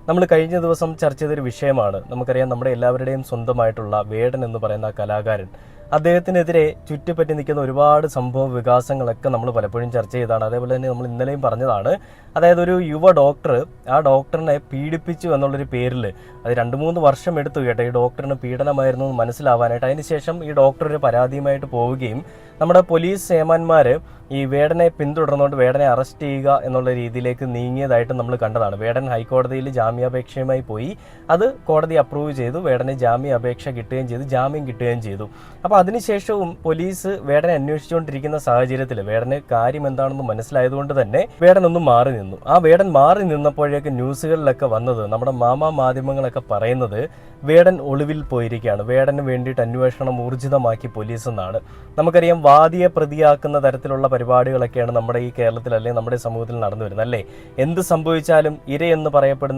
നമ്മൾ കഴിഞ്ഞ ദിവസം ചർച്ച ചെയ്തൊരു വിഷയമാണ്. നമുക്കറിയാം, നമ്മുടെ എല്ലാവരുടെയും സ്വന്തമായിട്ടുള്ള വേടൻ എന്ന് പറയുന്ന കലാകാരൻ, അദ്ദേഹത്തിനെതിരെ ചുറ്റിപ്പറ്റി നിൽക്കുന്ന ഒരുപാട് സംഭവ വികാസങ്ങളൊക്കെ നമ്മൾ പലപ്പോഴും ചർച്ച ചെയ്തതാണ്. അതേപോലെ തന്നെ നമ്മൾ ഇന്നലെയും പറഞ്ഞതാണ്. അതായത് ഒരു യുവ ഡോക്ടർ ആ ഡോക്ടറിനെ പീഡിപ്പിച്ചു എന്നുള്ളൊരു പേരിൽ അത് 2-3 വർഷം എടുത്തു കേട്ടോ ഈ ഡോക്ടറിന് പീഡനമായിരുന്നു എന്ന് മനസ്സിലാവാനായിട്ട്. അതിനുശേഷം ഈ ഡോക്ടർ ഒരു പരാതിയുമായിട്ട് പോവുകയും നമ്മുടെ പോലീസ് സേമാന്മാർ ഈ വേടനെ പിന്തുടർന്നുകൊണ്ട് വേടനെ അറസ്റ്റ് ചെയ്യുക എന്നുള്ള രീതിയിലേക്ക് നീങ്ങിയതായിട്ട് നമ്മൾ കണ്ടതാണ്. വേടൻ ഹൈക്കോടതിയിൽ ജാമ്യാപേക്ഷയുമായി പോയി, അത് കോടതി അപ്രൂവ് ചെയ്തു. വേടന് ജാമ്യാപേക്ഷ കിട്ടുകയും ചെയ്തു, ജാമ്യം കിട്ടുകയും ചെയ്തു. അപ്പോൾ അതിനുശേഷവും പോലീസ് വേടനെ അന്വേഷിച്ചുകൊണ്ടിരിക്കുന്ന സാഹചര്യത്തിൽ വേടന് കാര്യം എന്താണെന്ന് മനസ്സിലായതുകൊണ്ട് തന്നെ വേടൻ ഒന്ന് മാറി നിന്നു. ആ വേടൻ മാറി നിന്നപ്പോഴേക്ക് ന്യൂസുകളിലൊക്കെ വന്നത്, നമ്മുടെ മാധ്യമങ്ങളൊക്കെ പറയുന്നത് വേടൻ ഒളിവിൽ പോയിരിക്കുകയാണ്, വേടന് വേണ്ടിയിട്ട് അന്വേഷണം ഊർജിതമാക്കി പോലീസ് എന്നാണ്. നമുക്കറിയാം, വാദിയെ പ്രതിയാക്കുന്ന തരത്തിലുള്ള പരിപാടികളൊക്കെയാണ് നമ്മുടെ ഈ കേരളത്തിൽ അല്ലെങ്കിൽ നമ്മുടെ സമൂഹത്തിൽ നടന്നു വരുന്നത് അല്ലേ. എന്ത് സംഭവിച്ചാലും ഇരയെന്ന് പറയപ്പെടുന്ന